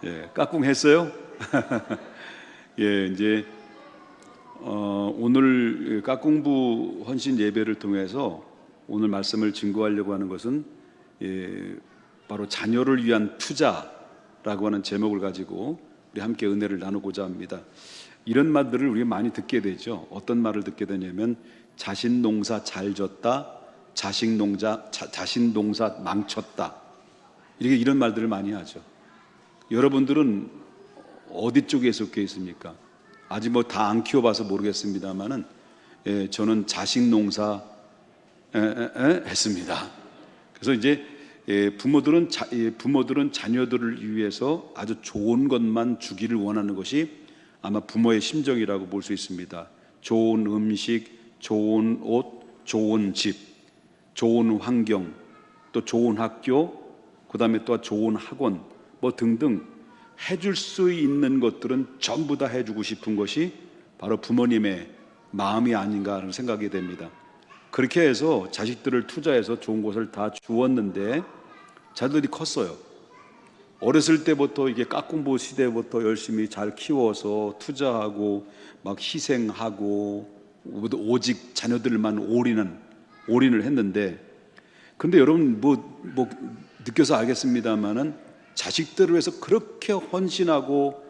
예, 까꿍했어요? 예, 이제 오늘 까꿍부 헌신 예배를 통해서 오늘 말씀을 증거하려고 하는 것은 바로 자녀를 위한 투자라고 하는 제목을 가지고 우리 함께 은혜를 나누고자 합니다. 이런 말들을 우리가 많이 듣게 되죠. 어떤 말을 듣게 되냐면 자신 농사 잘 졌다, 자신 농사 망쳤다, 이런 말들을 많이 하죠. 여러분들은 어디 쪽에 속해 있습니까? 아직 뭐 다 안 키워봐서 모르겠습니다만은 저는 자식 농사 했습니다. 그래서 이제 부모들은 자녀들을 위해서 아주 좋은 것만 주기를 원하는 것이 아마 부모의 심정이라고 볼 수 있습니다. 좋은 음식, 좋은 옷, 좋은 집, 좋은 환경, 또 좋은 학교, 그 다음에 또 좋은 학원, 뭐 등등 해줄 수 있는 것들은 전부 다 해주고 싶은 것이 바로 부모님의 마음이 아닌가 하는 생각이 됩니다. 그렇게 해서 자식들을 투자해서 좋은 것을 다 주었는데 자들이 컸어요. 어렸을 때부터 이게 까꿍부 시대부터 열심히 잘 키워서 투자하고 막 희생하고 오직 자녀들만 올인을 했는데, 근데 여러분 뭐 느껴서 알겠습니다만은 자식들을 위해서 그렇게 헌신하고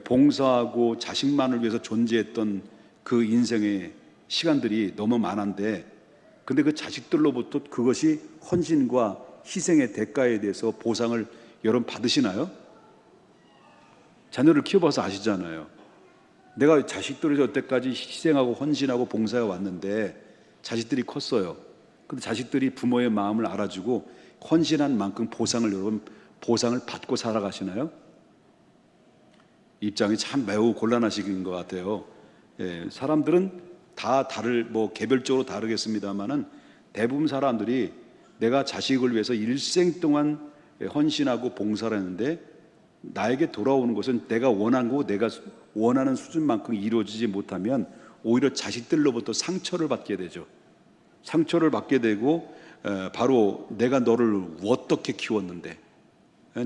봉사하고 자식만을 위해서 존재했던 그 인생의 시간들이 너무 많은데, 근데 그 자식들로부터 그것이 헌신과 희생의 대가에 대해서 보상을 여러분 받으시나요? 자녀를 키워봐서 아시잖아요. 내가 자식들을 여태까지 희생하고 헌신하고 봉사해 왔는데 자식들이 컸어요. 근데 자식들이 부모의 마음을 알아주고 헌신한 만큼 보상을 받고 살아가시나요? 입장이 참 매우 곤란하신 것 같아요. 사람들은 다 개별적으로 다르겠습니다만은 대부분 사람들이 내가 자식을 위해서 일생 동안 헌신하고 봉사를 했는데 나에게 돌아오는 것은 내가 원한 거, 내가 원하는 수준만큼 이루어지지 못하면 오히려 자식들로부터 상처를 받게 되죠. 상처를 받게 되고 바로 내가 너를 어떻게 키웠는데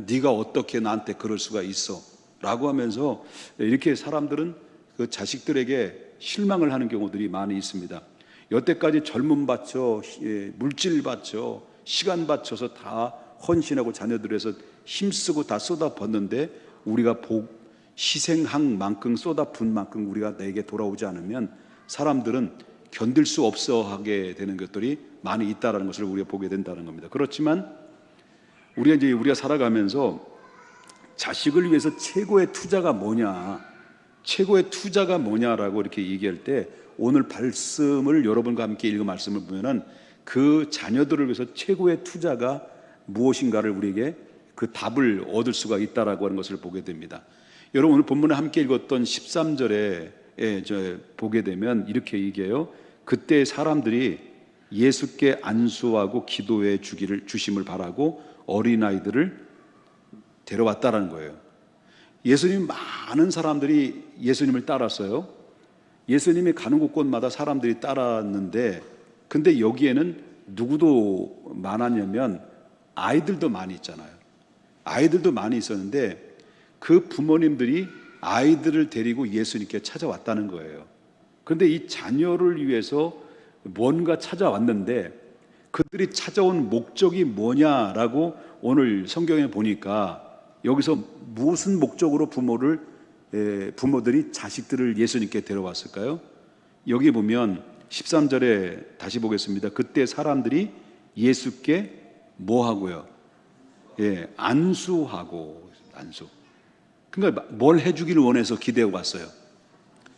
네가 어떻게 나한테 그럴 수가 있어 라고 하면서 이렇게 사람들은 그 자식들에게 실망을 하는 경우들이 많이 있습니다. 여태까지 젊음 바쳐 물질 바쳐 시간 바쳐서 다 헌신하고 자녀들에서 힘쓰고 다 쏟아붓는데 우리가 희생한 만큼 쏟아붓은 만큼 우리가 내게 돌아오지 않으면 사람들은 견딜 수 없어 하게 되는 것들이 많이 있다는 것을 우리가 보게 된다는 겁니다. 그렇지만 우리가 살아가면서 자식을 위해서 최고의 투자가 뭐냐라고 이렇게 얘기할 때 오늘 말씀을 여러분과 함께 읽은 말씀을 보면은 그 자녀들을 위해서 최고의 투자가 무엇인가를 우리에게 그 답을 얻을 수가 있다라고 하는 것을 보게 됩니다. 여러분 오늘 본문에 함께 읽었던 13절에 보게 되면 이렇게 얘기해요. 그때 사람들이 예수께 안수하고 기도해 주심을 바라고 어린아이들을 데려왔다라는 거예요. 예수님 많은 사람들이 예수님을 따랐어요. 예수님이 가는 곳곳마다 사람들이 따랐는데, 근데 여기에는 누구도 많았냐면 아이들도 많이 있잖아요. 아이들도 많이 있었는데 그 부모님들이 아이들을 데리고 예수님께 찾아왔다는 거예요. 그런데 이 자녀를 위해서 뭔가 찾아왔는데 그들이 찾아온 목적이 뭐냐라고 오늘 성경에 보니까 여기서 무슨 목적으로 부모들이 자식들을 예수님께 데려왔을까요? 여기 보면 13절에 다시 보겠습니다. 그때 사람들이 예수께 뭐 하고요? 안수하고. 그러니까 뭘 해주기를 원해서 기대해 왔어요?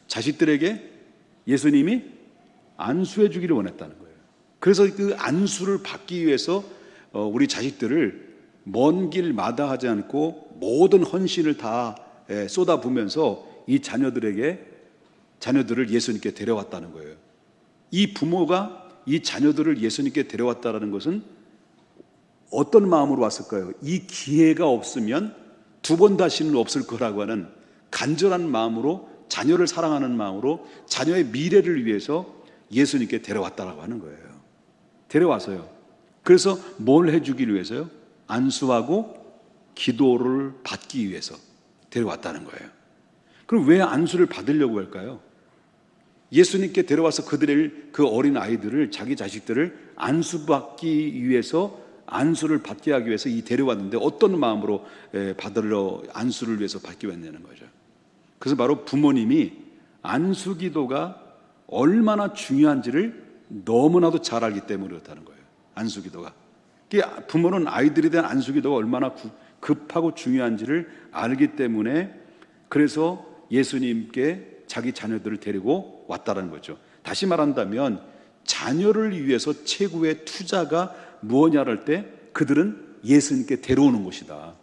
자식들에게 예수님이 안수해 주기를 원했다는 거예요. 그래서 그 안수를 받기 위해서 우리 자식들을 먼 길 마다하지 않고 모든 헌신을 다 쏟아부으면서 이 자녀들을 예수님께 데려왔다는 거예요. 이 부모가 이 자녀들을 예수님께 데려왔다는 것은 어떤 마음으로 왔을까요? 이 기회가 없으면 두 번 다시는 없을 거라고 하는 간절한 마음으로, 자녀를 사랑하는 마음으로 자녀의 미래를 위해서 예수님께 데려왔다라고 하는 거예요. 데려와서요. 그래서 뭘 해주기를 위해서요? 안수하고 기도를 받기 위해서 데려왔다는 거예요. 그럼 왜 안수를 받으려고 할까요? 예수님께 데려와서 그들을, 그 어린 아이들을, 자기 자식들을 안수받기 위해서, 안수를 받게 하기 위해서 데려왔는데 어떤 마음으로 받으러 안수를 위해서 받기 위해서냐는 거죠. 그래서 바로 부모님이 안수 기도가 얼마나 중요한지를 너무나도 잘 알기 때문에 그렇다는 거예요. 안수 기도가. 부모는 아이들에 대한 안수 기도가 얼마나 급하고 중요한지를 알기 때문에, 그래서 예수님께 자기 자녀들을 데리고 왔다는 거죠. 다시 말한다면 자녀를 위해서 최고의 투자가 무엇이냐를 할 때 그들은 예수님께 데려오는 것이다.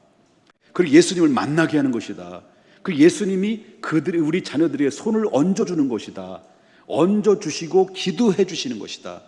그리고 예수님을 만나게 하는 것이다. 그 예수님이 우리 자녀들에게 손을 얹어주는 것이다. 얹어주시고 기도해 주시는 것이다.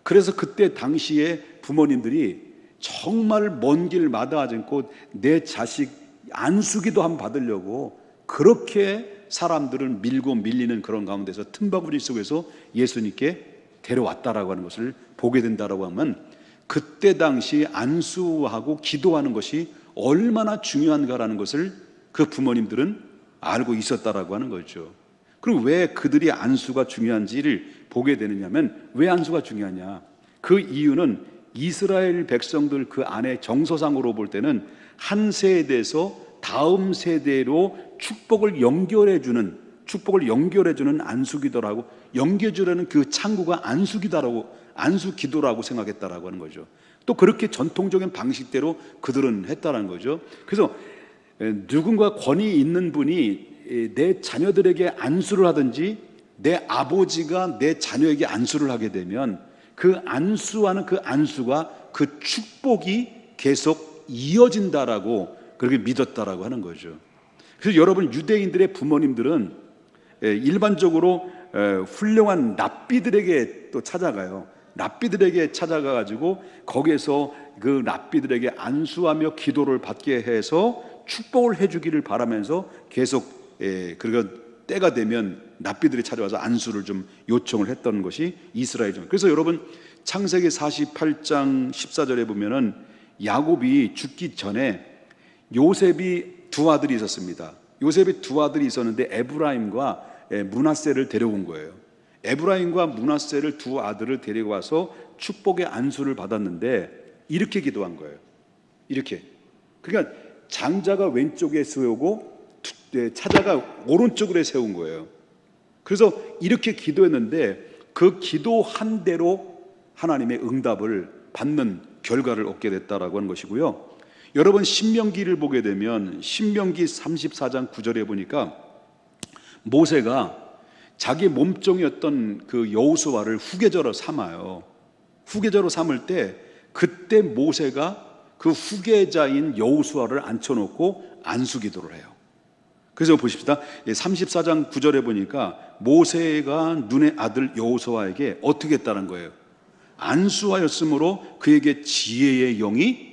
그래서 그때 당시에 부모님들이 정말 먼 길 마다하지 않고 내 자식 안수기도 한번 받으려고 그렇게 사람들은 밀고 밀리는 그런 가운데서 틈바구니 속에서 예수님께 데려왔다라고 하는 것을 보게 된다라고 하면, 그때 당시 안수하고 기도하는 것이 얼마나 중요한가라는 것을 그 부모님들은 알고 있었다라고 하는 거죠. 그럼 왜 그들이 안수가 중요한지를 보게 되느냐면, 왜 안수가 중요하냐? 그 이유는 이스라엘 백성들 그 안에 정서상으로 볼 때는 한 세대에서 다음 세대로 축복을 연결해주는 안수기도라고, 연결해주는 그 창구가 안수기도라고 생각했다라고 하는 거죠. 또 그렇게 전통적인 방식대로 그들은 했다라는 거죠. 그래서 누군가 권위 있는 분이 내 자녀들에게 안수를 하든지 내 아버지가 내 자녀에게 안수를 하게 되면 그 안수하는 그 안수가, 그 축복이 계속 이어진다라고 그렇게 믿었다라고 하는 거죠. 그래서 여러분, 유대인들의 부모님들은 일반적으로 훌륭한 랍비들에게 또 찾아가요. 랍비들에게 찾아가가지고 거기에서 그 랍비들에게 안수하며 기도를 받게 해서 축복을 해주기를 바라면서 계속 그리고 때가 되면 랍비들이 찾아와서 안수를 좀 요청을 했던 것이 이스라엘이죠. 그래서 여러분, 창세기 48장 14절에 보면은 야곱이 죽기 전에 요셉이 두 아들이 있었습니다. 요셉이 두 아들이 있었는데 에브라임과 므낫세를 데려온 거예요. 에브라임과 므낫세를 두 아들을 데리고 와서 축복의 안수를 받았는데 이렇게 기도한 거예요. 이렇게. 그러니까 장자가 왼쪽에 세우고 차자가 오른쪽으로 세운 거예요. 그래서 이렇게 기도했는데 그 기도한 대로 하나님의 응답을 받는 결과를 얻게 됐다라고 하는 것이고요. 여러분, 신명기를 보게 되면 신명기 34장 9절에 보니까 모세가 자기 몸종이었던 그 여호수아를 후계자로 삼아요. 후계자로 삼을 때 그때 모세가 그 후계자인 여호수아를 앉혀놓고 안수기도를 해요. 그래서 보십시다. 34장 9절에 보니까 모세가 눈의 아들 여호수아에게 어떻게 했다는 거예요? 안수하였으므로 그에게 지혜의 영이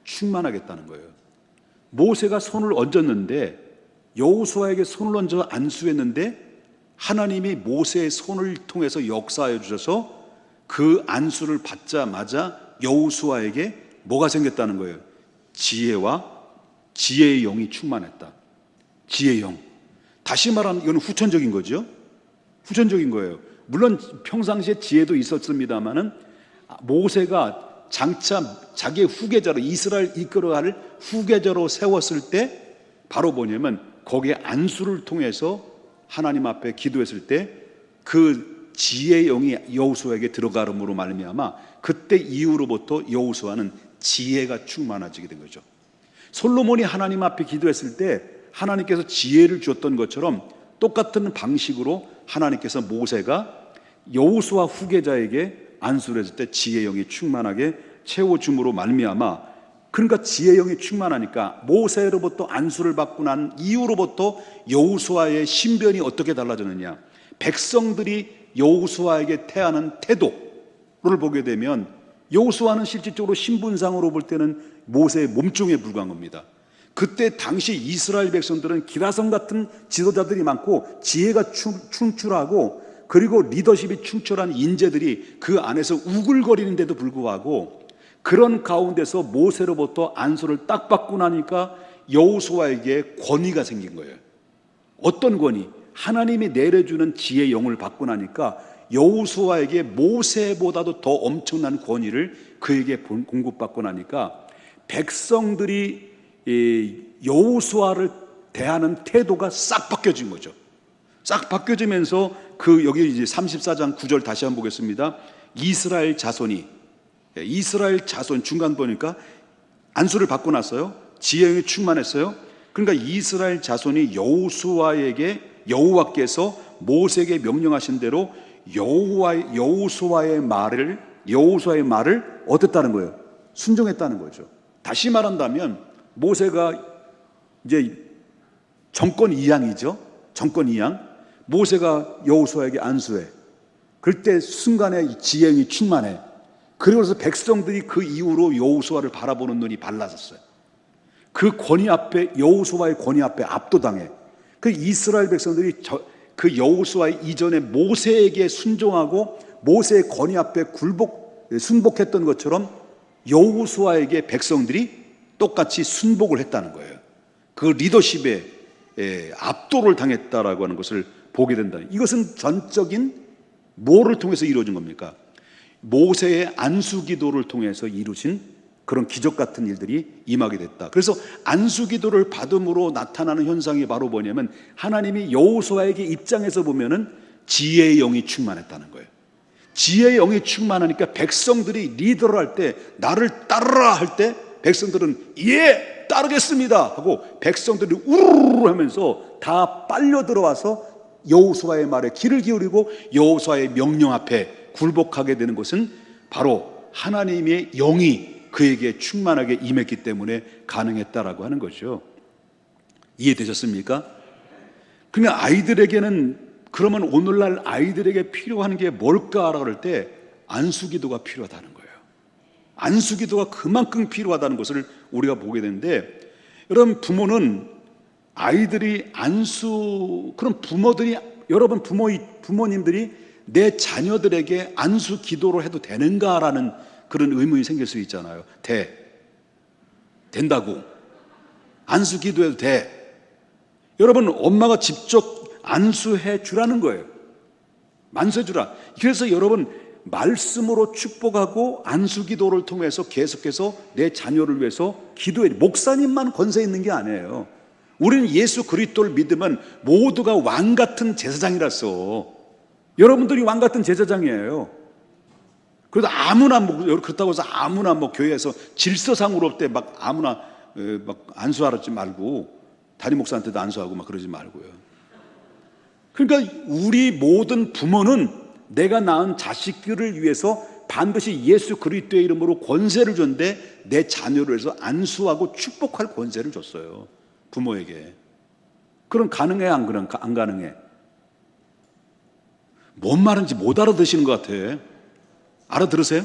충만하겠다는 거예요. 모세가 손을 얹었는데, 여호수아에게 손을 얹어 안수했는데 하나님이 모세의 손을 통해서 역사하여 주셔서 그 안수를 받자마자 여호수아에게 뭐가 생겼다는 거예요? 지혜의 영이 충만했다. 지혜의 영. 다시 말하면 이건 후천적인 거죠. 후천적인 거예요. 물론 평상시에 지혜도 있었습니다만은 모세가 장차 자기의 후계자로, 이스라엘 이끌어갈 후계자로 세웠을 때 바로 뭐냐면 거기에 안수를 통해서 하나님 앞에 기도했을 때 그 지혜의 영이 여호수아에게 들어가름으로 말미암아 그때 이후로부터 여호수아는 지혜가 충만해지게 된 거죠. 솔로몬이 하나님 앞에 기도했을 때 하나님께서 지혜를 주었던 것처럼 똑같은 방식으로 하나님께서 모세가 여호수아 후계자에게 안수를 했을 때 지혜의 영이 충만하게 채워줌으로 말미암아, 그러니까 지혜의 영이 충만하니까 모세로부터 안수를 받고 난 이후로부터 여호수아의 신변이 어떻게 달라졌느냐, 백성들이 여호수아에게 태하는 태도를 보게 되면 여호수아는 실질적으로 신분상으로 볼 때는 모세의 몸종에 불과한 겁니다. 그때 당시 이스라엘 백성들은 기라성 같은 지도자들이 많고 지혜가 충출하고 그리고 리더십이 충출한 인재들이 그 안에서 우글거리는데도 불구하고 그런 가운데서 모세로부터 안수를 딱 받고 나니까 여호수아에게 권위가 생긴 거예요. 어떤 권위? 하나님이 내려주는 지혜의 영을 받고 나니까 여호수아에게 모세보다도 더 엄청난 권위를 그에게 공급받고 나니까 백성들이 여호수아를 대하는 태도가 싹 바뀌어진 거죠. 싹 바뀌어지면서 여기 이제 34장 9절 다시 한번 보겠습니다. 이스라엘 자손 중간 보니까 안수를 받고 났어요. 지혜에 충만했어요. 그러니까 이스라엘 자손이 여호와께서 모세에게 명령하신 대로 여호수아의 말을 어땠다는 거예요? 순종했다는 거죠. 다시 말한다면 모세가 이제 정권 이양이죠. 정권 이양. 모세가 여호수아에게 안수해. 그때 순간에 지혜이 충만해. 그러면서 백성들이 그 이후로 여호수아를 바라보는 눈이 밝아졌어요. 그 권위 앞에, 여호수아의 권위 앞에 압도당해. 그 이스라엘 백성들이 그 여호수아 이전에 모세에게 순종하고 모세의 권위 앞에 순복했던 것처럼 여호수아에게 백성들이 똑같이 순복을 했다는 거예요. 그 리더십에 압도를 당했다라고 하는 것을 보게 된다. 이것은 전적인 뭐를 통해서 이루어진 겁니까? 모세의 안수기도를 통해서 이루신 그런 기적 같은 일들이 임하게 됐다. 그래서 안수기도를 받음으로 나타나는 현상이 바로 뭐냐면 하나님이 여호수아에게 입장에서 보면은 지혜의 영이 충만했다는 거예요. 지혜의 영이 충만하니까 백성들이 리더를 할 때, 나를 따르라 할 때 백성들은 예 따르겠습니다 하고 백성들이 우르르 하면서 다 빨려 들어와서 여호수아의 말에 귀를 기울이고 여호수아의 명령 앞에 굴복하게 되는 것은 바로 하나님의 영이 그에게 충만하게 임했기 때문에 가능했다라고 하는 거죠. 이해되셨습니까? 그러니까 아이들에게는, 그러면 오늘날 아이들에게 필요한 게 뭘까라고 할 때 안수기도가 필요하다는 거예요. 안수기도가 그만큼 필요하다는 것을 우리가 보게 되는데, 여러분 부모는 아이들이 그럼 부모들이, 여러분 부모님들이 내 자녀들에게 안수기도를 해도 되는가라는 그런 의문이 생길 수 있잖아요. 된다고. 안수기도해도 돼. 여러분 엄마가 직접 안수해 주라는 거예요. 안수해 주라. 그래서 여러분 말씀으로 축복하고 안수기도를 통해서 계속해서 내 자녀를 위해서 기도해. 목사님만 권세 있는 게 아니에요. 우리는 예수 그리스도를 믿으면 모두가 왕 같은 제사장이라서. 여러분들이 왕 같은 제사장이에요. 그래도 아무나 그렇다고 해서 아무나 교회에서 질서상으로 때 막 아무나 막 안수하지 말고, 담임 목사한테도 안수하고 막 그러지 말고요. 그러니까 우리 모든 부모는 내가 낳은 자식들을 위해서 반드시 예수 그리스도의 이름으로 권세를 줬는데 내 자녀를 위해서 안수하고 축복할 권세를 줬어요. 부모에게. 그럼 가능해 안 가능해? 뭔 말인지 못 알아듣시는 것 같아. 알아들으세요?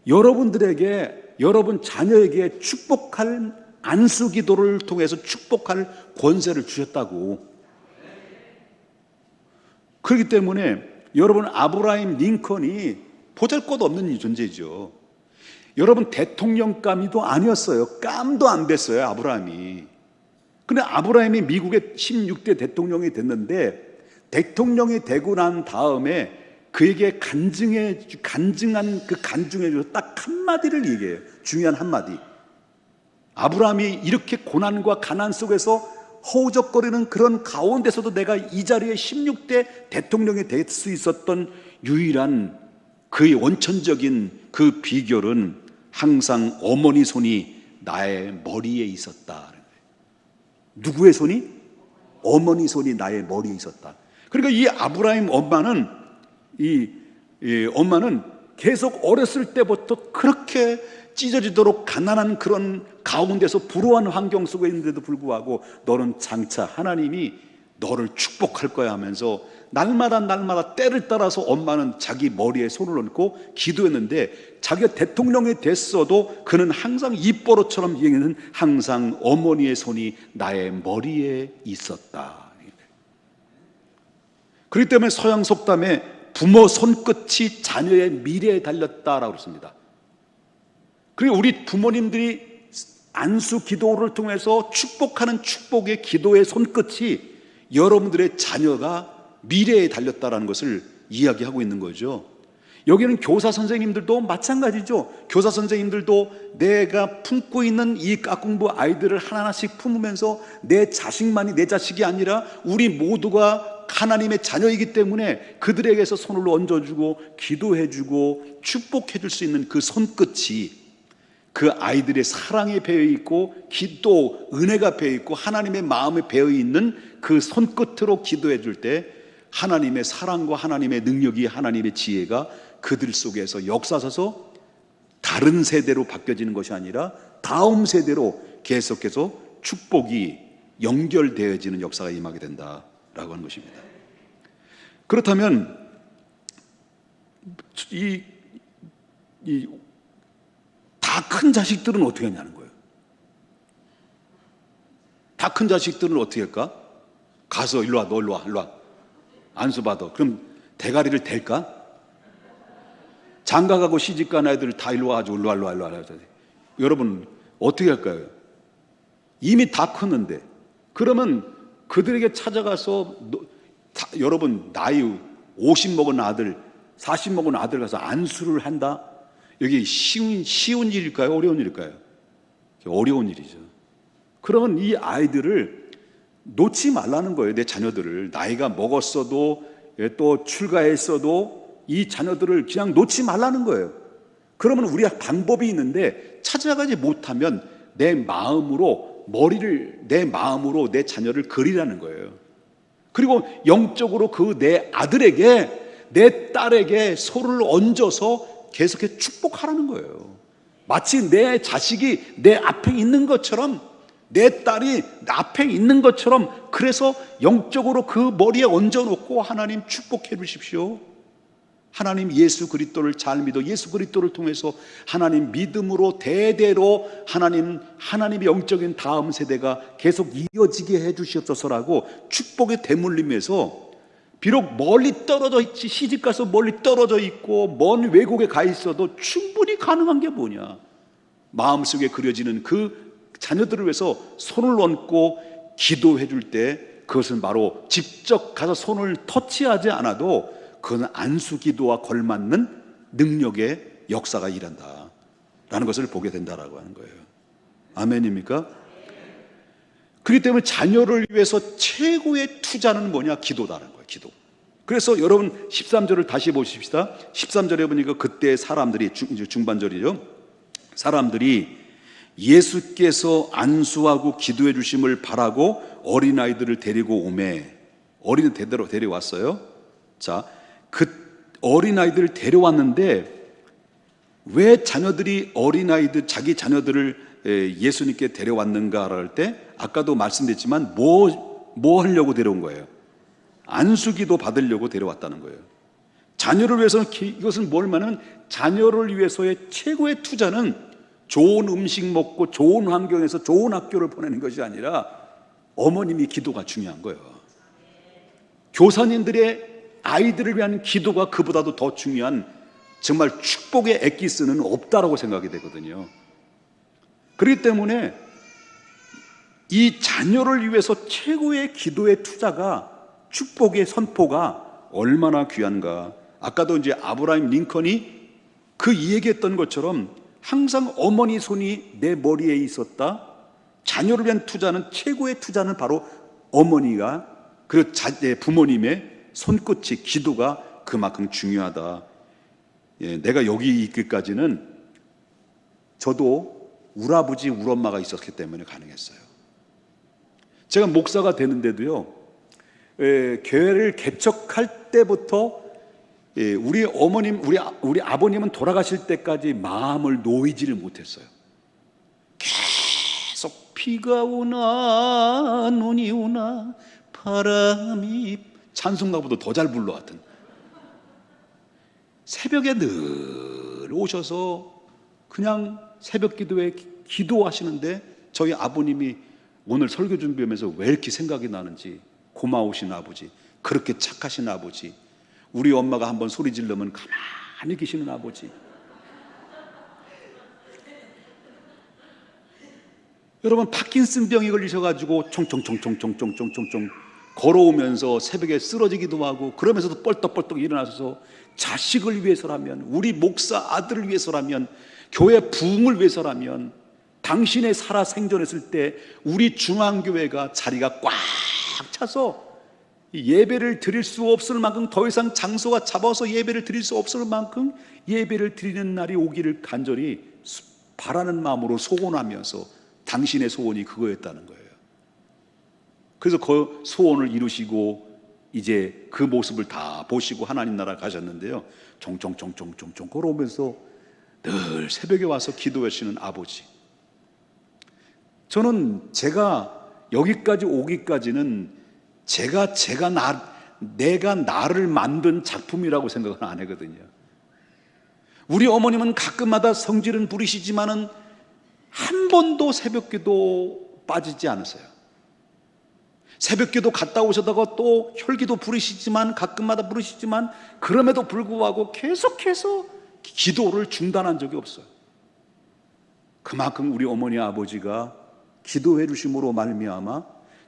여러분들에게, 여러분 자녀에게 축복할 안수기도를 통해서 축복할 권세를 주셨다고. 그렇기 때문에 여러분 아브라함 링컨이 보잘것없는 존재죠. 여러분 대통령감이도 아니었어요. 깜도 안 됐어요, 아브라함이. 근데 아브라함이 미국의 16대 대통령이 됐는데, 대통령이 되고 난 다음에 그에게 간증한 그 간증해 줘서 딱 한마디를 얘기해요. 중요한 한마디. 아브라함이 이렇게 고난과 가난 속에서 허우적거리는 그런 가운데서도 내가 이 자리에 16대 대통령이 될 수 있었던 유일한 그의 원천적인 그 비결은 항상 어머니 손이 나의 머리에 있었다. 누구의 손이? 어머니 손이 나의 머리에 있었다. 그러니까 이 아브라함 엄마는 계속 어렸을 때부터 그렇게 찢어지도록 가난한 그런 가운데서 불우한 환경 속에 있는데도 불구하고 너는 장차 하나님이 너를 축복할 거야 하면서 날마다 때를 따라서 엄마는 자기 머리에 손을 얹고 기도했는데, 자기가 대통령이 됐어도 그는 항상 입버릇처럼 얘기는 항상 어머니의 손이 나의 머리에 있었다. 그렇기 때문에 서양 속담에 부모 손끝이 자녀의 미래에 달렸다라고 그랬습니다. 그리고 우리 부모님들이 안수 기도를 통해서 축복하는 축복의 기도의 손끝이 여러분들의 자녀가 미래에 달렸다라는 것을 이야기하고 있는 거죠. 여기는 교사 선생님들도 마찬가지죠. 교사 선생님들도 내가 품고 있는 이 깍공부 아이들을 하나하나씩 품으면서 내 자식만이 내 자식이 아니라 우리 모두가 하나님의 자녀이기 때문에 그들에게서 손을 얹어주고 기도해주고 축복해줄 수 있는 그 손끝이 그 아이들의 사랑에 배어있고 기도, 은혜가 배어있고 하나님의 마음에 배어있는 그 손끝으로 기도해줄 때 하나님의 사랑과 하나님의 능력이, 하나님의 지혜가 그들 속에서 역사서서 다른 세대로 바뀌어지는 것이 아니라 다음 세대로 계속해서 축복이 연결되어지는 역사가 임하게 된다라고 하는 것입니다. 그렇다면 다 큰 자식들은 어떻게 하냐는 거예요. 다 큰 자식들은 어떻게 할까? 가서 일로 와, 너 일로 와, 일로 와. 안수 받아. 그럼 대가리를 댈까? 장가가고 시집간 아이들 다 일로 와가지고 일로 와, 일로 와, 일로 와. 여러분 어떻게 할까요? 이미 다 컸는데. 그러면 그들에게 찾아가서 여러분 나이 50 먹은 아들, 40 먹은 아들 가서 안수를 한다? 여기 쉬운 일일까요? 어려운 일일까요? 어려운 일이죠. 그러면 이 아이들을 놓지 말라는 거예요. 내 자녀들을. 나이가 먹었어도 또 출가했어도 이 자녀들을 그냥 놓지 말라는 거예요. 그러면 우리가 방법이 있는데 찾아가지 못하면 내 마음으로 내 자녀를 그리라는 거예요. 그리고 영적으로 그 내 아들에게, 내 딸에게 손을 얹어서 계속해서 축복하라는 거예요. 마치 내 자식이 내 앞에 있는 것처럼, 내 딸이 앞에 있는 것처럼, 그래서 영적으로 그 머리에 얹어놓고 하나님 축복해 주십시오. 하나님 예수 그리스도를 잘 믿어 예수 그리스도를 통해서 하나님 믿음으로 대대로 하나님의 영적인 다음 세대가 계속 이어지게 해 주시옵소서라고 축복의 대물림에서, 비록 멀리 떨어져 있지, 시집가서 멀리 떨어져 있고 먼 외국에 가 있어도 충분히 가능한 게 뭐냐, 마음속에 그려지는 그 자녀들을 위해서 손을 얹고 기도해 줄 때 그것은 바로 직접 가서 손을 터치하지 않아도 그것은 안수 기도와 걸맞는 능력의 역사가 일한다라는 것을 보게 된다라고 하는 거예요. 아멘입니까? 그렇기 때문에 자녀를 위해서 최고의 투자는 뭐냐? 기도다라는 거예요. 기도. 그래서 여러분 13절을 다시 보십시다. 13절에 보니까 그때 사람들이, 중반절이죠, 사람들이 예수께서 안수하고 기도해 주심을 바라고 어린아이들을 데리고 오매. 어린이 대대로 데려왔어요. 자, 그 어린아이들을 데려왔는데 왜 자녀들이 자기 자녀들을 예수님께 데려왔는가 할 때, 아까도 말씀드렸지만 뭐 하려고 데려온 거예요? 안수기도 받으려고 데려왔다는 거예요. 자녀를 위해서는, 이것은 뭐냐면 자녀를 위해서의 최고의 투자는 좋은 음식 먹고 좋은 환경에서 좋은 학교를 보내는 것이 아니라 어머님이 기도가 중요한 거예요. 교사님들의 아이들을 위한 기도가 그보다도 더 중요한 정말 축복의 엑기스는 없다라고 생각이 되거든요. 그렇기 때문에 이 자녀를 위해서 최고의 기도의 투자가, 축복의 선포가 얼마나 귀한가. 아까도 이제 아브라함 링컨이 그 얘기했던 것처럼 항상 어머니 손이 내 머리에 있었다. 자녀를 위한 투자는, 최고의 투자는 바로 어머니가, 그리고 부모님의 손끝이, 기도가 그만큼 중요하다. 내가 여기 있기까지는 저도 우리 아버지, 우리 엄마가 있었기 때문에 가능했어요. 제가 목사가 되는데도요, 교회를 개척할 때부터 우리 어머님, 우리 아버님은 돌아가실 때까지 마음을 놓이지를 못했어요. 계속 비가 오나 눈이 오나 바람이, 찬송가보다 더 잘 불러왔던, 새벽에 늘 오셔서 그냥 새벽 기도에 기도하시는데 저희 아버님이 오늘 설교 준비하면서 왜 이렇게 생각이 나는지, 고마우신 아버지, 그렇게 착하신 아버지, 우리 엄마가 한번 소리 지르면 가만히 계시는 아버지, 여러분 파킨슨 병에 걸리셔가지고 총총총총총총총총 걸어오면서 새벽에 쓰러지기도 하고 그러면서도 뻘떡뻘떡 일어나서 자식을 위해서라면, 우리 목사 아들을 위해서라면, 교회 부흥을 위해서라면, 당신의 살아 생존했을 때 우리 중앙교회가 자리가 꽉 차서 예배를 드릴 수 없을 만큼, 더 이상 장소가 잡아서 예배를 드릴 수 없을 만큼 예배를 드리는 날이 오기를 간절히 바라는 마음으로 소원하면서 당신의 소원이 그거였다는 거예요. 그래서 그 소원을 이루시고 이제 그 모습을 다 보시고 하나님 나라 가셨는데요, 종종종종종종 걸어오면서 늘 새벽에 와서 기도하시는 아버지. 저는 제가 여기까지 오기까지는 내가 나를 만든 작품이라고 생각은 안 하거든요. 우리 어머님은 가끔마다 성질은 부리시지만은 한 번도 새벽기도 빠지지 않으세요. 새벽기도 갔다 오셔다가 또 혈기도 부르시지만, 가끔마다 부르시지만, 그럼에도 불구하고 계속해서 기도를 중단한 적이 없어요. 그만큼 우리 어머니 아버지가 기도해 주심으로 말미암아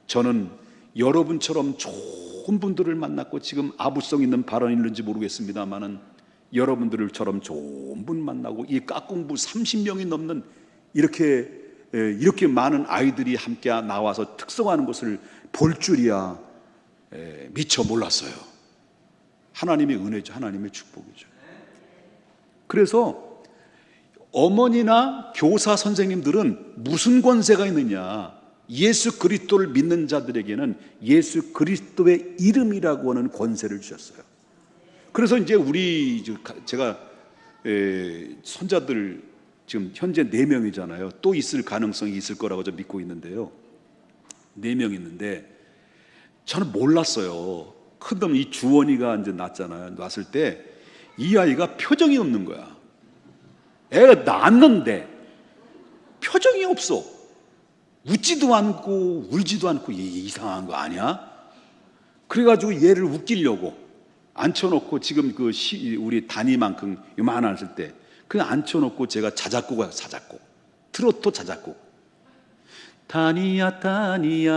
저는 여러분처럼 좋은 분들을 만났고, 지금 아부성 있는 발언이 있는지 모르겠습니다만은 여러분들처럼 좋은 분 만나고, 이 깍공부 30명이 넘는 이렇게 많은 아이들이 함께 나와서 특성하는 것을 볼 줄이야 미처 몰랐어요. 하나님의 은혜죠. 하나님의 축복이죠. 그래서 어머니나 교사 선생님들은 무슨 권세가 있느냐? 예수 그리스도를 믿는 자들에게는 예수 그리스도의 이름이라고 하는 권세를 주셨어요. 그래서 이제 제가 손자들 지금 현재 4명이잖아요. 또 있을 가능성이 있을 거라고 저 믿고 있는데요. 4명 있는데 저는 몰랐어요. 큰놈 이 주원이가 이제 낳았잖아요. 낳았을 때 이 아이가 표정이 없는 거야. 애가 낳았는데 표정이 없어. 웃지도 않고 울지도 않고, 이상한 거 아니야? 그래가지고 얘를 웃기려고 앉혀놓고, 지금 우리 단위만큼 요만했을 때 그냥 앉혀놓고 제가 자작곡, 트로트 자작곡, 다니야 다니야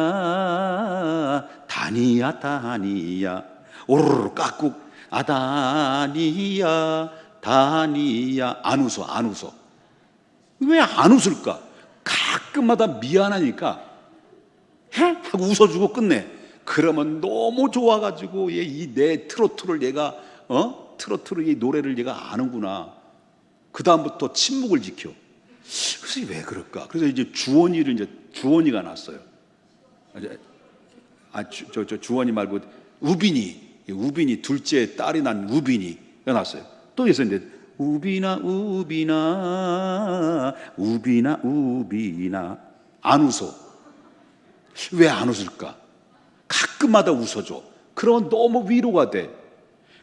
다니야 다니야 오르르 깍국 아다니야 다니야. 안 웃어. 왜 안 웃을까? 가끔마다 미안하니까 해? 하고 웃어주고 끝내. 그러면 너무 좋아가지고 이 내 트로트를 얘가 트로트를 이 노래를 얘가 아는구나. 그 다음부터 침묵을 지켜. 그래서 왜 그럴까? 그래서 이제 주원이가 났어요. 주원이 말고 우빈이 둘째 딸이 난 우빈이가 났어요. 또 있었는데 우빈아 안 웃어. 왜 안 웃을까? 가끔마다 웃어줘. 그러면 너무 위로가 돼.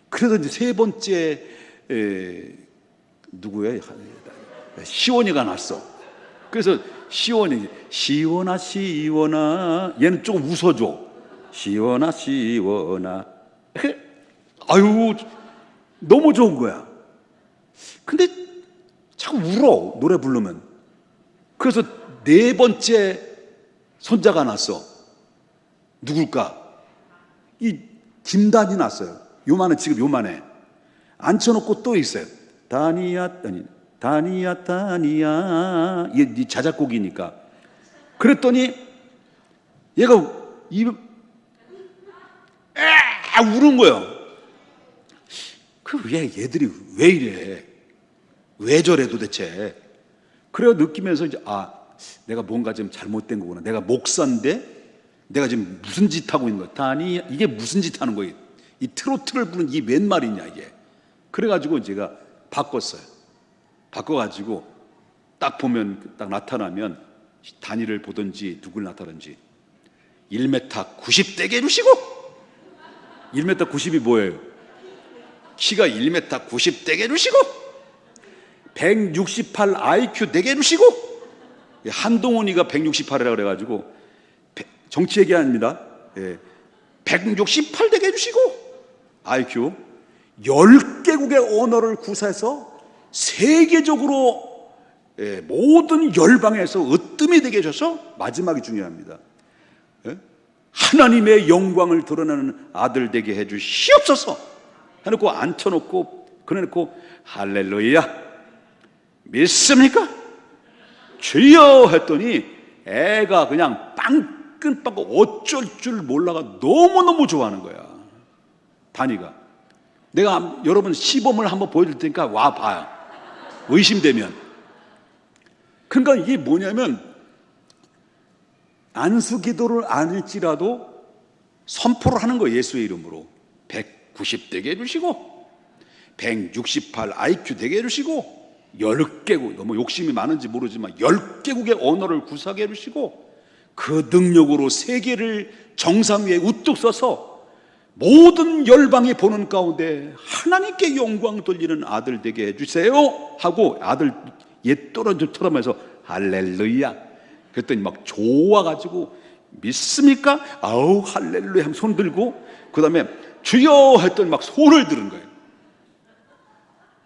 그래서 이제 세 번째 누구야? 시원이가 났어. 그래서 시원아 얘는 조금 웃어줘. 시원아 아유 너무 좋은 거야. 근데 자꾸 울어, 노래 부르면. 그래서 4번째 손자가 났어. 누굴까? 이 김단이 났어요. 지금 요만해. 앉혀놓고 또 있어요. 다니야 이게 네 자작곡이니까. 그랬더니 얘가 우는 거예요. 왜 얘들이 왜 이래? 왜 저래 도대체? 그래 느끼면서 이제 내가 뭔가 좀 잘못된 거구나. 내가 목사인데 내가 지금 무슨 짓 하고 있는 거야? 이게 무슨 짓 하는 거야? 이 트로트를 부르는 이 웬 말이냐 이게. 그래가지고 제가 바꿨어요. 바꿔가지고 딱 보면 딱 나타나면 단위를 보든지 누굴 나타나든지 1m 90 되게 해주시고. 1m 90이 뭐예요? 키가 1m 90 되게 해주시고 168 IQ 되게 해주시고. 한동훈이가 168이라고 그래가지고 정치 얘기 아닙니다. 168 되게 해주시고 IQ 10개국의 언어를 구사해서 세계적으로 모든 열방에서 으뜸이 되게 해줘서 마지막이 중요합니다. 하나님의 영광을 드러내는 아들 되게 해주시옵소서 해놓고 앉혀놓고 그래놓고 할렐루야 믿습니까? 주여 했더니 애가 그냥 빵끈빵끈 어쩔 줄 몰라가 너무너무 좋아하는 거야. 다니가 내가 여러분 시범을 한번 보여줄 테니까 와봐요. 의심되면. 그러니까 이게 뭐냐면 안수기도를 안 할지라도 선포를 하는 거예요. 예수의 이름으로 190 되게 해주시고 168 IQ 되게 해주시고 10개국, 너무 욕심이 많은지 모르지만 10개국의 언어를 구사하게 해주시고 그 능력으로 세계를 정상 위에 우뚝 서서 모든 열방이 보는 가운데 하나님께 영광 돌리는 아들 되게 해주세요 하고 아들 옛 떨어져면서 할렐루야 그랬더니 막 좋아가지고 믿습니까? 아우 할렐루야 하면 손 들고 그 다음에 주여 했더니 막 손을 들은 거예요.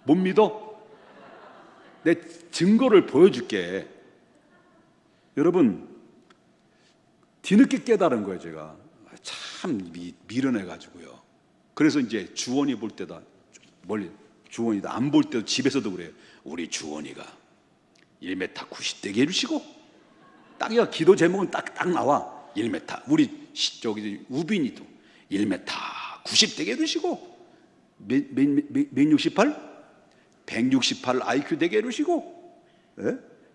못 믿어? 내 증거를 보여줄게. 여러분 뒤늦게 깨달은 거예요. 제가 참 미련해가지고요. 그래서 이제 주원이 볼 때다 멀리 주원이다 안 볼 때도 집에서도 그래요. 우리 주원이가 1m 90 되게 해주시고 딱이야. 기도 제목은 딱 나와. 1m 우리 저기 우빈이도 1m 90 되게 해주시고 몇 68? 168 IQ 되게 해주시고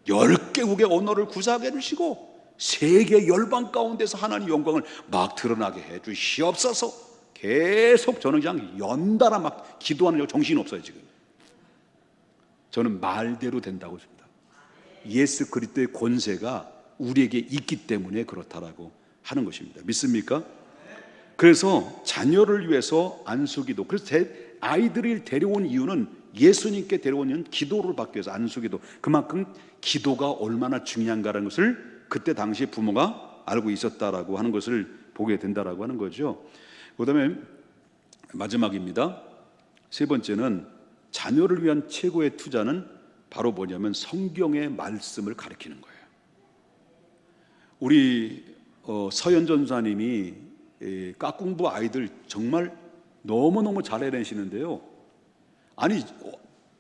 10개국의 언어를 구사하게 해주시고 세계 열방 가운데서 하나님 영광을 막 드러나게 해주시옵소서. 계속 저는 그냥 연달아 막 기도하는 정신이 없어요. 지금 저는 말대로 된다고 봅니다. 예수 그리스도의 권세가 우리에게 있기 때문에 그렇다라고 하는 것입니다. 믿습니까? 그래서 자녀를 위해서 안수기도, 그래서 제 아이들을 데려온 이유는 예수님께 데려온 이유는 기도를 받기 위해서 안수기도, 그만큼 기도가 얼마나 중요한가라는 것을 그때 당시 부모가 알고 있었다라고 하는 것을 보게 된다라고 하는 거죠. 그 다음에 마지막입니다. 세 번째는 자녀를 위한 최고의 투자는 바로 뭐냐면 성경의 말씀을 가르치는 거예요. 우리 서현 전사님이 깍공부 아이들 정말 너무너무 잘 해내시는데요. 아니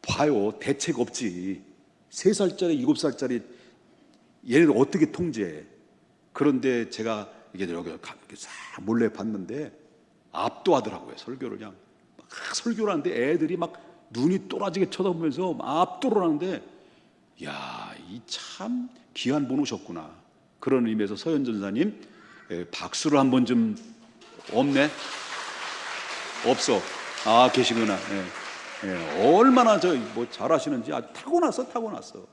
봐요. 대책 없지. 3살짜리 7살짜리 얘네들 어떻게 통제해. 그런데 제가 이게 여기 몰래 봤는데 압도하더라고요. 설교를 그냥 막 설교를 하는데 애들이 막 눈이 또라지게 쳐다보면서 압도를 하는데 야, 이 참 귀한 분 오셨구나. 그런 의미에서 서현 전사님 박수를 한번 좀. 없네? 없어. 아, 계시구나. 얼마나 뭐 잘하시는지 아주 타고났어.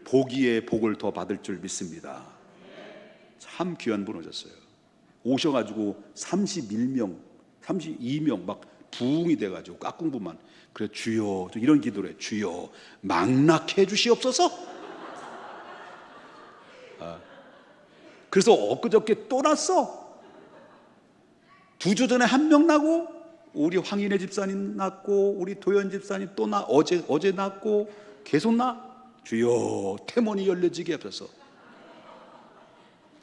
보기에 복을 더 받을 줄 믿습니다. 참 귀한 분 오셨어요. 오셔가지고 32명 막 부흥이 돼가지고 깍공부만. 그래 주여 이런 기도를 해. 주여 망락해 주시옵소서. 그래서 엊그저께 또 났어. 2주 전에 1명 나고 우리 황인혜 집사님 났고 우리 도현 집사님 또 어제 났고 계속 나. 주여 태문이 열려지게 하소서.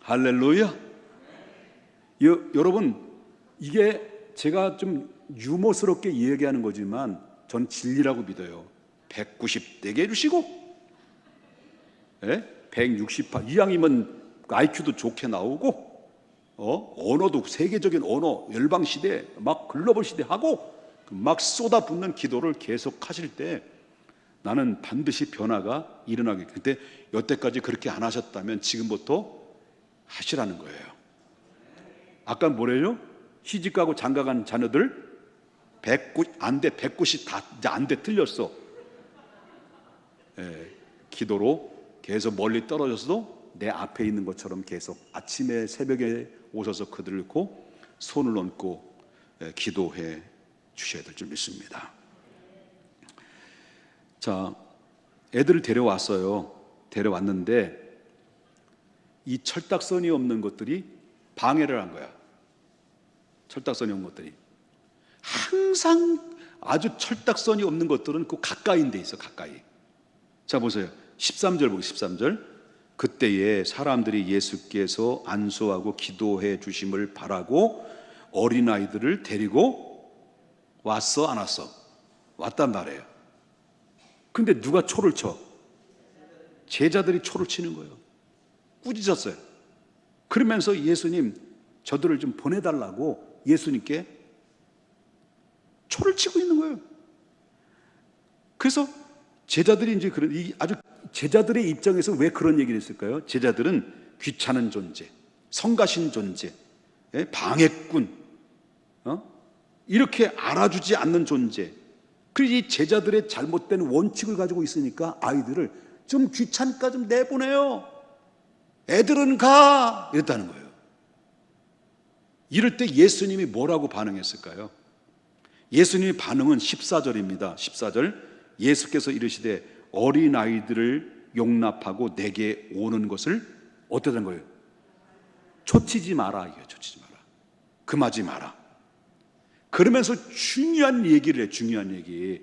할렐루야. 여러분 이게 제가 좀 유머스럽게 이야기하는 거지만 전 진리라고 믿어요. 190 되게 해주시고 168 이왕이면 IQ도 좋게 나오고 언어도 세계적인 언어 열방 시대 막 글로벌 시대 하고 막 쏟아붓는 기도를 계속 하실 때 나는 반드시 변화가 일어나게. 근데 여태까지 그렇게 안 하셨다면 지금부터 하시라는 거예요. 아까 뭐래요? 시집가고 장가간 자녀들 190 안 돼. 190 다 이제 안 돼. 틀렸어. 기도로 계속 멀리 떨어져서도 내 앞에 있는 것처럼 계속 아침에 새벽에 오셔서 그들을 고 손을 얹고 기도해 주셔야 될 줄 믿습니다. 자, 애들을 데려왔어요. 데려왔는데 이 철딱선이 없는 것들이 방해를 한 거야. 철딱선이 없는 것들이 항상 아주 철딱선이 없는 것들은 그 가까이인 데 있어. 가까이. 자 보세요. 13절 보고 13절. 그때에 사람들이 예수께서 안수하고 기도해 주심을 바라고 어린아이들을 데리고 왔어 안 왔어? 왔단 말이에요. 근데 누가 초를 쳐? 제자들이 초를 치는 거예요. 꾸짖었어요. 그러면서 예수님 저들을 좀 보내달라고 예수님께 초를 치고 있는 거예요. 그래서 제자들이 이제 아주 제자들의 입장에서 왜 그런 얘기를 했을까요? 제자들은 귀찮은 존재, 성가신 존재, 방해꾼, 이렇게 알아주지 않는 존재. 그리고 이 제자들의 잘못된 원칙을 가지고 있으니까 아이들을 좀 귀찮으니까 좀 내보내요. 애들은 가! 이랬다는 거예요. 이럴 때 예수님이 뭐라고 반응했을까요? 예수님의 반응은 14절입니다. 14절. 예수께서 이르시되 어린아이들을 용납하고 내게 오는 것을 어떠던 거예요? 쫓지 마라. 이게 쫓지 마라. 금하지 마라. 그러면서 중요한 얘기를 해. 중요한 얘기.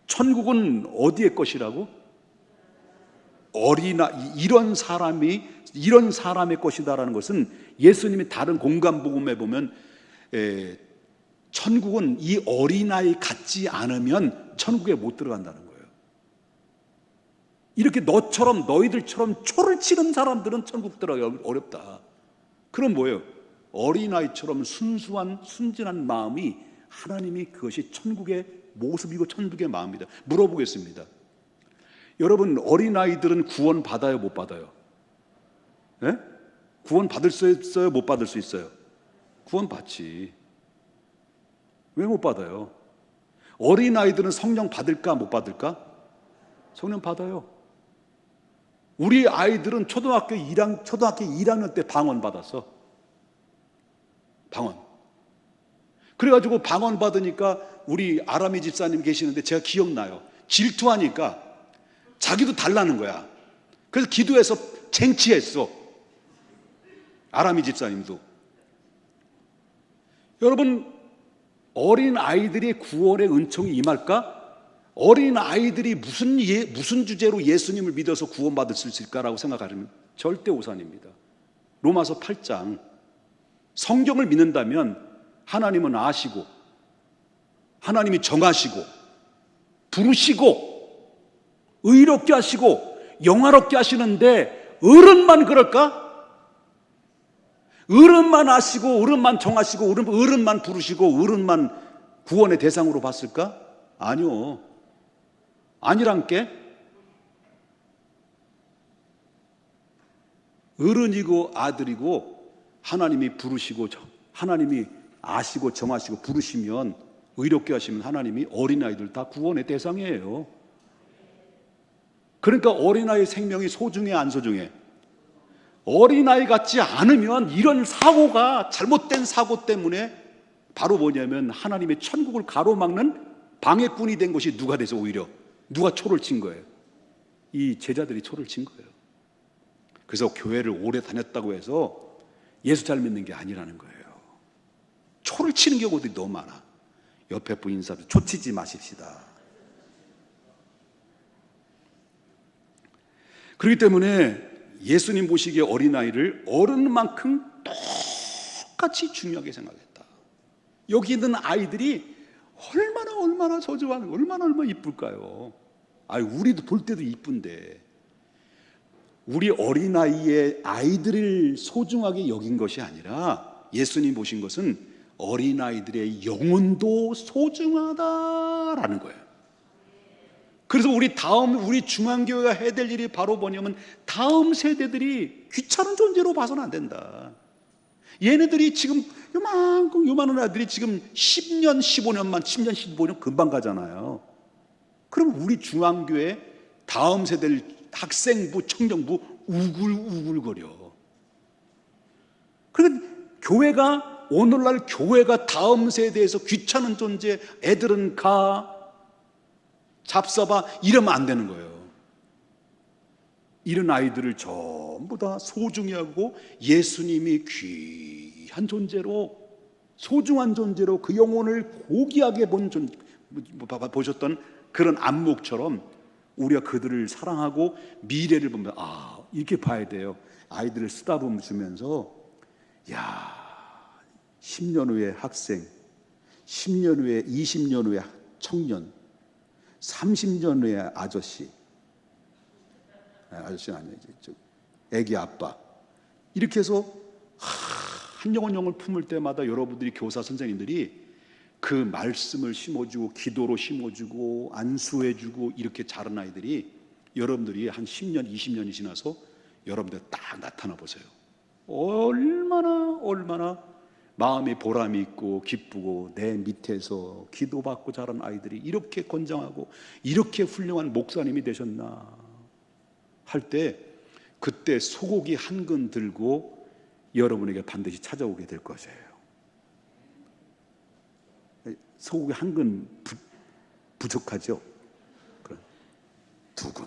천국은 어디의 것이라고? 이런 사람의 것이다라는 것은 예수님이 다른 공간 복음에 보면 천국은 이 어린아이 같지 않으면 천국에 못 들어간다는 거예요. 이렇게 너희들처럼 초를 치는 사람들은 천국 들어가기 어렵다. 그럼 뭐예요? 어린아이처럼 순수한 순진한 마음이 하나님이 그것이 천국의 모습이고 천국의 마음이다. 물어보겠습니다. 여러분, 어린아이들은 구원 받아요, 못 받아요? 네? 구원 받을 수 있어요, 못 받을 수 있어요? 구원 받지. 왜 못 받아요? 어린아이들은 성령 받을까, 못 받을까? 성령 받아요. 우리 아이들은 초등학교 1학년 때 방언 받았어. 방언. 그래가지고 방언 받으니까 우리 아람이 집사님 계시는데 제가 기억나요. 질투하니까 자기도 달라는 거야. 그래서 기도해서 쟁취했어. 아람이 집사님도. 여러분, 어린 아이들이 구원의 은총이 임할까? 어린 아이들이 무슨 주제로 예수님을 믿어서 구원받을 수 있을까라고 생각하면 절대 오산입니다. 로마서 8장. 성경을 믿는다면 하나님은 아시고, 하나님이 정하시고, 부르시고, 의롭게 하시고, 영화롭게 하시는데 어른만 그럴까? 어른만 아시고, 어른만 정하시고, 어른만 부르시고, 어른만 구원의 대상으로 봤을까? 아니요. 아니란 게 어른이고 아들이고 하나님이 부르시고 하나님이 아시고 정하시고 부르시면 의롭게 하시면 하나님이 어린아이들 다 구원의 대상이에요. 그러니까 어린아이 생명이 소중해 안 소중해? 어린아이 같지 않으면 이런 사고가 잘못된 사고 때문에 바로 뭐냐면 하나님의 천국을 가로막는 방해꾼이 된 것이 누가 돼서 오히려 누가 초를 친 거예요? 이 제자들이 초를 친 거예요. 그래서 교회를 오래 다녔다고 해서 예수 잘 믿는 게 아니라는 거예요. 초를 치는 경우들이 너무 많아. 옆에 분 인사도 초 치지 마십시다. 그렇기 때문에 예수님 보시기에 어린아이를 어른만큼 똑같이 중요하게 생각했다. 여기 있는 아이들이 얼마나 소중한, 얼마나 이쁠까요? 우리도 볼 때도 이쁜데 우리 어린아이의 아이들을 소중하게 여긴 것이 아니라 예수님 보신 것은 어린아이들의 영혼도 소중하다라는 거예요. 그래서 우리 중앙교회가 해야 될 일이 바로 뭐냐면 다음 세대들이 귀찮은 존재로 봐서는 안 된다. 얘네들이 지금 요만한 아들이 지금 10년, 15년 금방 가잖아요. 그럼 우리 중앙교회 다음 세대를 학생부, 청년부 우글우글거려. 그러니까 오늘날 교회가 다음 세대에서 귀찮은 존재, 애들은 가, 잡숴봐 이러면 안 되는 거예요. 이런 아이들을 전부 다 소중히 하고 예수님이 귀한 존재로, 소중한 존재로 그 영혼을 고귀하게 보셨던 그런 안목처럼 우리가 그들을 사랑하고 미래를 보면 이렇게 봐야 돼요. 아이들을 쓰다듬어 주면서 10년 후에 학생, 10년 후에 20년 후에 청년, 30년 후에 아저씨는 아니지, 애기 아빠, 이렇게 해서 한 영혼 품을 때마다 여러분들이 교사 선생님들이 그 말씀을 심어주고 기도로 심어주고 안수해주고 이렇게 자란 아이들이 여러분들이 한 10년 20년이 지나서 여러분들 딱 나타나 보세요. 얼마나 마음에 보람이 있고 기쁘고, 내 밑에서 기도받고 자란 아이들이 이렇게 건장하고 이렇게 훌륭한 목사님이 되셨나 할 때, 그때 소고기 한 근 들고 여러분에게 반드시 찾아오게 될 것이에요. 소고기 한 근 부족하죠? 그럼 두 근,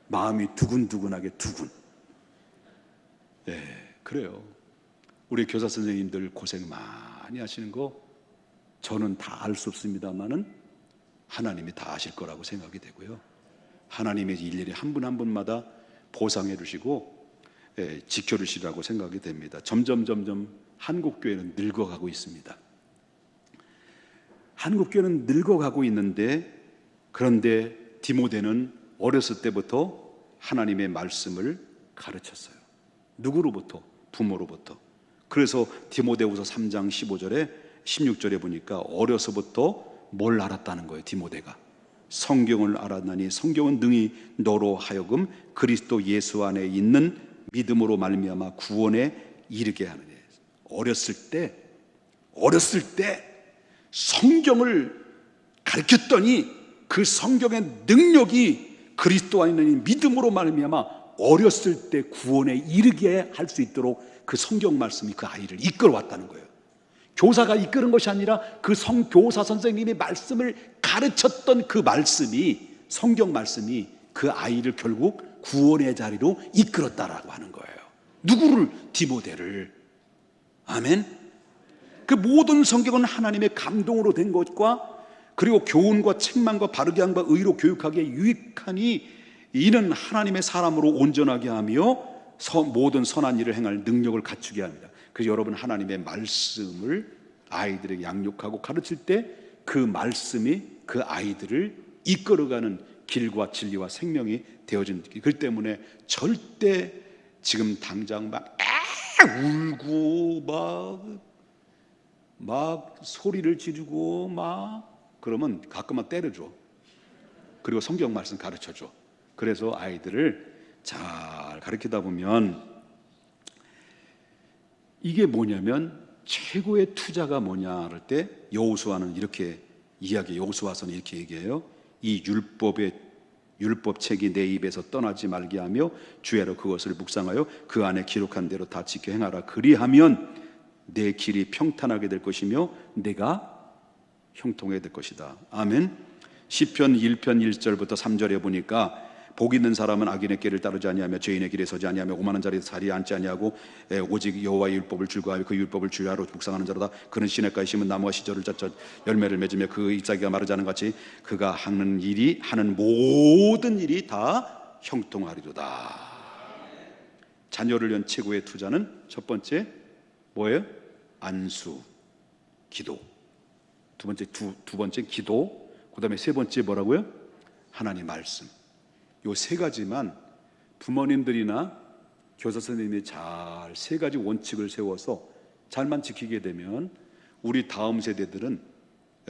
마음이 두근두근하게 두 근. 그래요. 우리 교사 선생님들 고생 많이 하시는 거 저는 다 알 수 없습니다만은 하나님이 다 아실 거라고 생각이 되고요. 하나님이 일일이 한 분 한 분마다 보상해 주시고 지켜주시라고 생각이 됩니다. 점점 한국교회는 늙어가고 있습니다. 한국교회는 늙어가고 있는데, 그런데 디모데는 어렸을 때부터 하나님의 말씀을 가르쳤어요. 누구로부터? 부모로부터. 그래서 디모데후서 3장 15절에 16절에 보니까 어려서부터 뭘 알았다는 거예요. 디모데가 성경을 알았나니 성경은 능히 너로 하여금 그리스도 예수 안에 있는 믿음으로 말미암아 구원에 이르게 하느니. 어렸을 때 성경을 가르쳤더니 그 성경의 능력이 그리스도 안에 있는 믿음으로 말미암아 어렸을 때 구원에 이르게 할 수 있도록 그 성경 말씀이 그 아이를 이끌어 왔다는 거예요. 교사가 이끄는 것이 아니라 그 교사 선생님이 말씀을 가르쳤던 그 말씀이, 성경 말씀이 그 아이를 결국 구원의 자리로 이끌었다라고 하는 거예요. 누구를? 디모데를. 아멘. 그 모든 성경은 하나님의 감동으로 된 것과, 그리고 교훈과 책망과 바르게 함과 의로 교육하기에 유익하니 이는 하나님의 사람으로 온전하게 하며 모든 선한 일을 행할 능력을 갖추게 합니다. 그래서 여러분, 하나님의 말씀을 아이들에게 양육하고 가르칠 때 그 말씀이 그 아이들을 이끌어가는 길과 진리와 생명이 되어진. 그 때문에 절대 지금 당장 막 울고 막 소리를 지르고 막 그러면 가끔만 때려줘. 그리고 성경 말씀 가르쳐줘. 그래서 아이들을 잘 가르치다 보면, 이게 뭐냐면 최고의 투자가 뭐냐 할 때 여호수아는 이렇게 이야기, 여호수아서는 이렇게 얘기해요. 이 율법책이 내 입에서 떠나지 말게 하며 주야로 그것을 묵상하여 그 안에 기록한 대로 다 지켜 행하라. 그리하면 내 길이 평탄하게 될 것이며 내가 형통하게 될 것이다. 아멘. 시편 1편 1절부터 3절에 보니까 복 있는 사람은 악인의 길을 따르지 아니하며 죄인의 길에 서지 아니하며 오만한 자리에 자리에 앉지 아니하고 오직 여호와의 율법을 즐거워하며 그 율법을 주야로 묵상하는 자로다. 그는 시냇가에 심은 나무와 시절을 쫓아 열매를 맺으며 그 잎사귀가 마르지 않은 같이 그가 하는 모든 일이 다 형통하리로다. 자녀를 위한 최고의 투자는 첫 번째 뭐예요? 안수, 기도. 두 번째 기도. 그다음에 세 번째 뭐라고요? 하나님 말씀. 요 세 가지만 부모님들이나 교사 선생님이 잘 세 가지 원칙을 세워서 잘만 지키게 되면 우리 다음 세대들은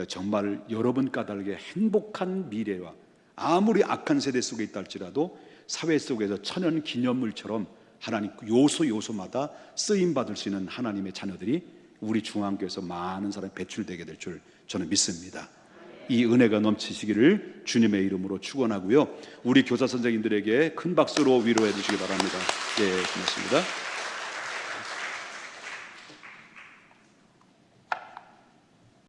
정말 여러분 까닭에 행복한 미래와, 아무리 악한 세대 속에 있다 할지라도 사회 속에서 천연 기념물처럼 하나님 요소마다 쓰임 받을 수 있는 하나님의 자녀들이 우리 중앙교회에서 많은 사람이 배출되게 될 줄 저는 믿습니다. 이 은혜가 넘치시기를 주님의 이름으로 축원하고요. 우리 교사 선생님들에게 큰 박수로 위로해 주시기 바랍니다. 예, 고맙습니다.